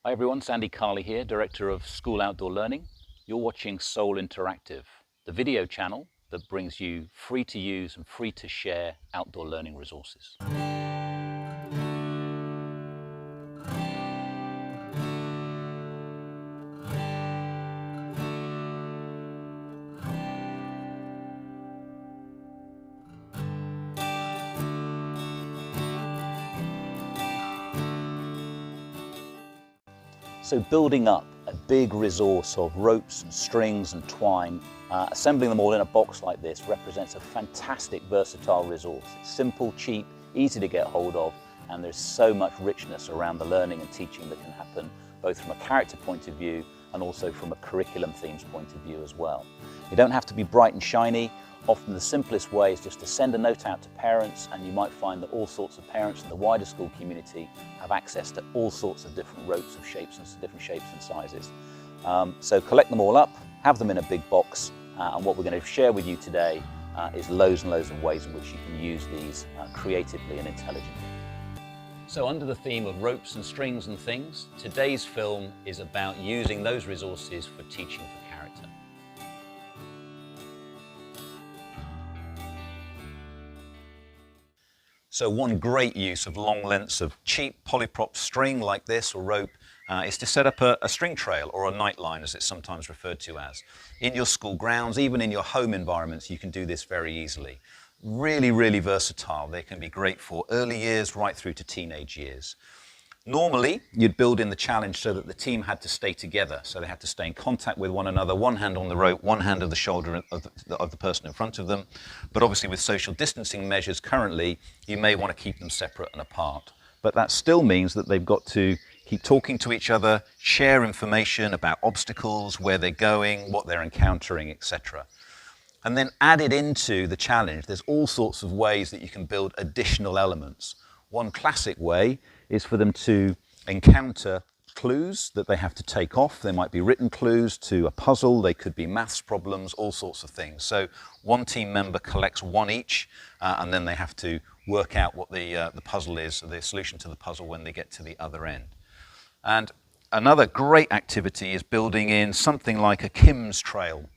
Hi everyone, Sandy Carley here, Director of School Outdoor Learning. You're watching Soul Interactive, the video channel that brings you free to use and free to share outdoor learning resources. So building up a big resource of ropes and strings and twine, assembling them all in a box like this represents a fantastic versatile resource. It's simple, cheap, easy to get hold of, and there's so much richness around the learning and teaching that can happen, both from a character point of view and also from a curriculum themes point of view as well. You don't have to be bright and shiny. Often the simplest way is just to send a note out to parents, and you might find that all sorts of parents in the wider school community have access to all sorts of different ropes of shapes and different shapes and sizes. So collect them all up, have them in a big box, and what we're going to share with you today is loads and loads of ways in which you can use these creatively and intelligently. So under the theme of ropes and strings and things, today's film is about using those resources for teaching for character. So one great use of long lengths of cheap polyprop string like this or rope is to set up a string trail, or a night line as it's sometimes referred to as. In your school grounds, even in your home environments, you can do this very easily. Really, really versatile. They can be great for early years right through to teenage years. Normally, you'd build in the challenge so that the team had to stay together, so they had to stay in contact with one another, one hand on the rope, one hand on the shoulder of the person in front of them. But obviously with social distancing measures currently, you may want to keep them separate and apart. But that still means that they've got to keep talking to each other, share information about obstacles, where they're going, what they're encountering, etc. And then added into the challenge, there's all sorts of ways that you can build additional elements. One classic way is for them to encounter clues that they have to take off. They might be written clues to a puzzle, they could be maths problems, all sorts of things. So one team member collects one each, and then they have to work out what the puzzle is, the solution to the puzzle when they get to the other end. And another great activity is building in something like a Kim's trail.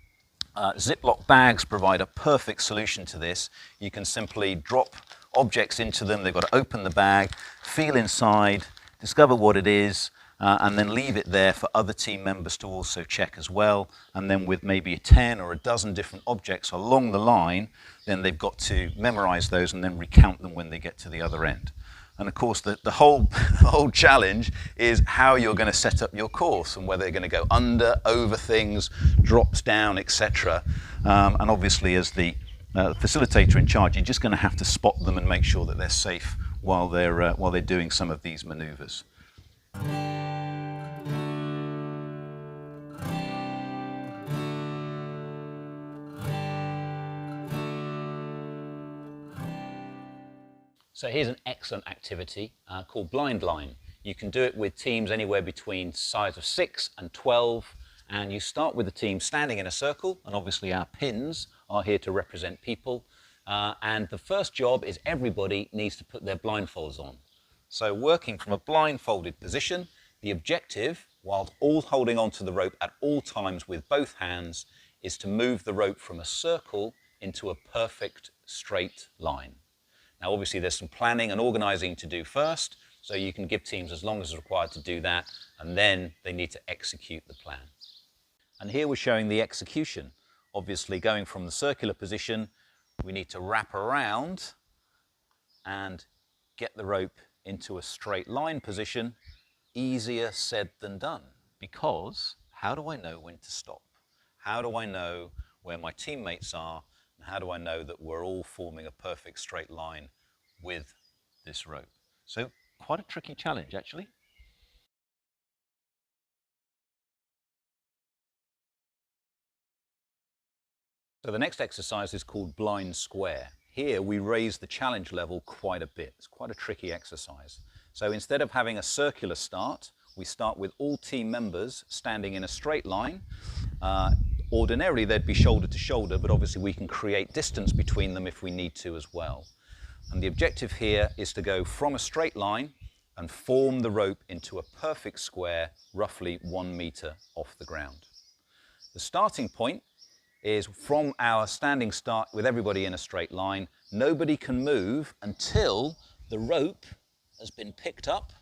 Ziploc bags provide a perfect solution to this. You can simply drop objects into them. They've got to open the bag, feel inside, discover what it is, and then leave it there for other team members to also check as well. And then with maybe 10 or a dozen different objects along the line, then they've got to memorize those and then recount them when they get to the other end. And of course, the whole challenge is how you're going to set up your course and whether they're going to go under, over things, drops down, etc. And obviously, as the facilitator in charge, you're just going to have to spot them and make sure that they're safe while they're doing some of these maneuvers. So here's an excellent activity called Blind Line. You can do it with teams anywhere between size of 6 and 12, and you start with the team standing in a circle, and obviously our pins are here to represent people. And the first job is everybody needs to put their blindfolds on. So working from a blindfolded position, the objective, while all holding onto the rope at all times with both hands, is to move the rope from a circle into a perfect straight line. Now obviously there's some planning and organizing to do first, so you can give teams as long as is required to do that, and then they need to execute the plan. And here we're showing the execution. Obviously going from the circular position, we need to wrap around and get the rope into a straight line position. Easier said than done, because how do I know when to stop? How do I know where my teammates are? And how do I know that we're all forming a perfect straight line with this rope? So quite a tricky challenge, actually. So the next exercise is called Blind Square. Here we raise the challenge level quite a bit. It's quite a tricky exercise. So instead of having a circular start, we start with all team members standing in a straight line. Ordinarily they'd be shoulder to shoulder, but obviously we can create distance between them if we need to as well. And the objective here is to go from a straight line and form the rope into a perfect square, roughly 1 meter off the ground. The starting point is from our standing start with everybody in a straight line. Nobody can move until the rope has been picked up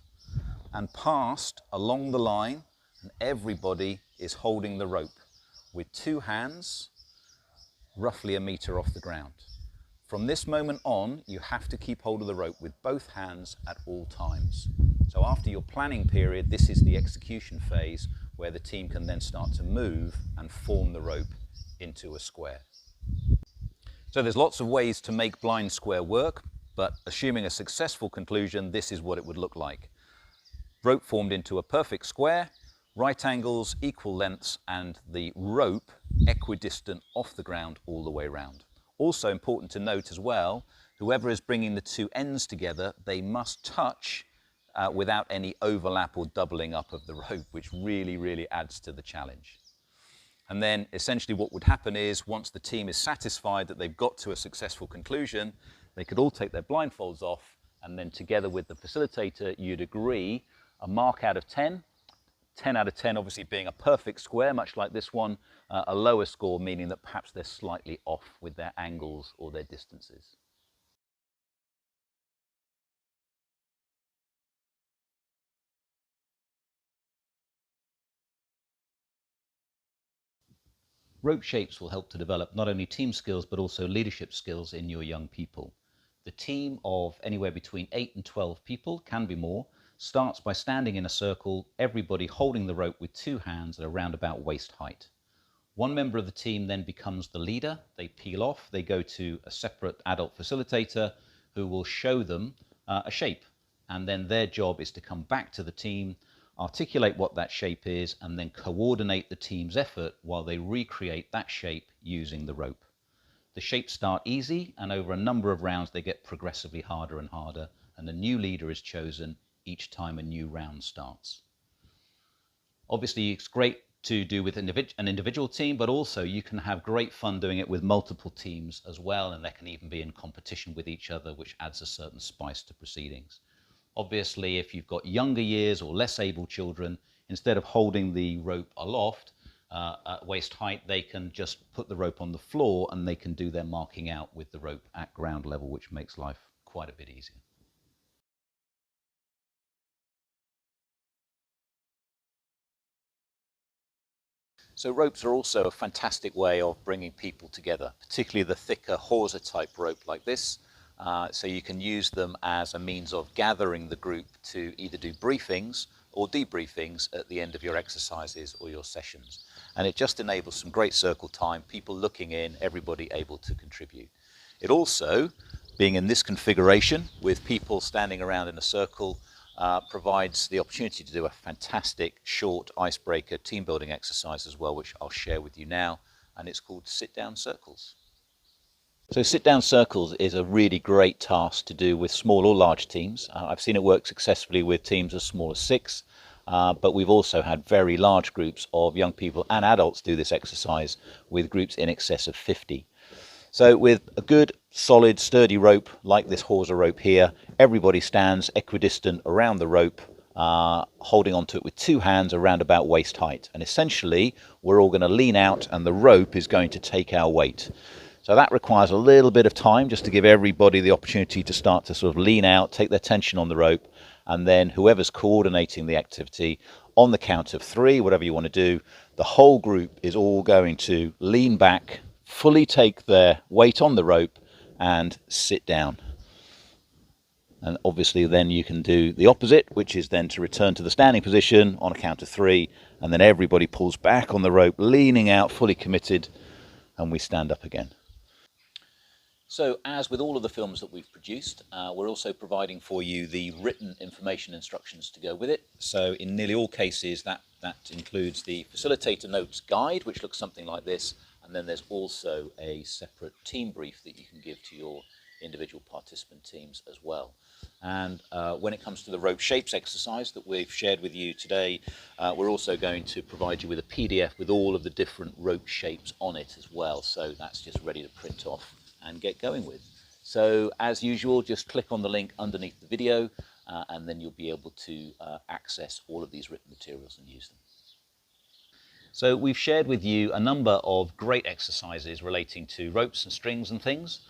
and passed along the line, and everybody is holding the rope with 2 hands, roughly 1 meter off the ground. From this moment on, you have to keep hold of the rope with both hands at all times. So after your planning period, this is the execution phase where the team can then start to move and form the rope into a square. So there's lots of ways to make blind square work, but assuming a successful conclusion, this is what it would look like. Rope formed into a perfect square, right angles, equal lengths, and the rope equidistant off the ground all the way around. Also important to note as well, whoever is bringing the 2 ends together, they must touch without any overlap or doubling up of the rope, which really adds to the challenge. And then essentially what would happen is, once the team is satisfied that they've got to a successful conclusion, they could all take their blindfolds off, and then together with the facilitator, you'd agree a mark out of 10. 10 out of 10 obviously being a perfect square, much like this one, a lower score meaning that perhaps they're slightly off with their angles or their distances. Rope shapes will help to develop not only team skills but also leadership skills in your young people. The team of anywhere between 8 and 12 people, can be more, starts by standing in a circle, everybody holding the rope with 2 hands at around about waist height. One member of the team then becomes the leader. They peel off, they go to a separate adult facilitator who will show them a shape, and then their job is to come back to the team, articulate what that shape is, and then coordinate the team's effort while they recreate that shape using the rope. The shapes start easy, and over a number of rounds they get progressively harder and harder, and a new leader is chosen each time a new round starts. Obviously, it's great to do with an individual team, but also you can have great fun doing it with multiple teams as well, and they can even be in competition with each other, which adds a certain spice to proceedings. Obviously, if you've got younger years or less able children, instead of holding the rope aloft at waist height, they can just put the rope on the floor and they can do their marking out with the rope at ground level, which makes life quite a bit easier. So ropes are also a fantastic way of bringing people together, particularly the thicker hawser type rope like this. So you can use them as a means of gathering the group to either do briefings or debriefings at the end of your exercises or your sessions. And it just enables some great circle time, people looking in, everybody able to contribute. It also, being in this configuration with people standing around in a circle, provides the opportunity to do a fantastic short icebreaker team building exercise as well, which I'll share with you now, and it's called sit-down circles. So sit-down circles is a really great task to do with small or large teams. I've seen it work successfully with teams as small as 6, but we've also had very large groups of young people and adults do this exercise with groups in excess of 50. So with a good, solid, sturdy rope like this hawser rope here, everybody stands equidistant around the rope, holding onto it with 2 hands around about waist height. And essentially, we're all going to lean out and the rope is going to take our weight. So that requires a little bit of time just to give everybody the opportunity to start to sort of lean out, take their tension on the rope, and then whoever's coordinating the activity, on the count of 3, whatever you want to do, the whole group is all going to lean back, fully take their weight on the rope, and sit down. And obviously then you can do the opposite, which is then to return to the standing position on a count of 3, and then everybody pulls back on the rope, leaning out, fully committed, and we stand up again. So as with all of the films that we've produced, we're also providing for you the written information instructions to go with it. So in nearly all cases, that includes the facilitator notes guide, which looks something like this, and then there's also a separate team brief that you can give to your individual participant teams as well. And when it comes to the rope shapes exercise that we've shared with you today, we're also going to provide you with a PDF with all of the different rope shapes on it as well. So that's just ready to print off and get going with. So as usual, just click on the link underneath the video and then you'll be able to access all of these written materials and use them. So we've shared with you a number of great exercises relating to ropes and strings and things.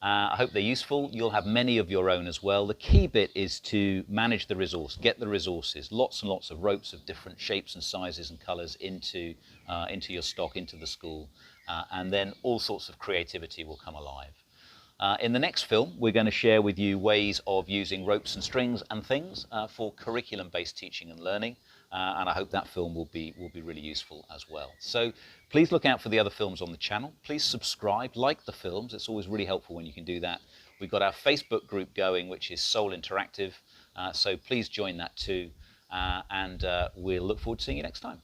I hope they're useful. You'll have many of your own as well. The key bit is to manage the resource, get the resources, lots and lots of ropes of different shapes and sizes and colours into your stock, into the school, and then all sorts of creativity will come alive. In the next film, we're going to share with you ways of using ropes and strings and things for curriculum-based teaching and learning, and I hope that film will be really useful as well. So please look out for the other films on the channel. Please subscribe, like the films. It's always really helpful when you can do that. We've got our Facebook group going, which is Soul Interactive, so please join that too, and we'll look forward to seeing you next time.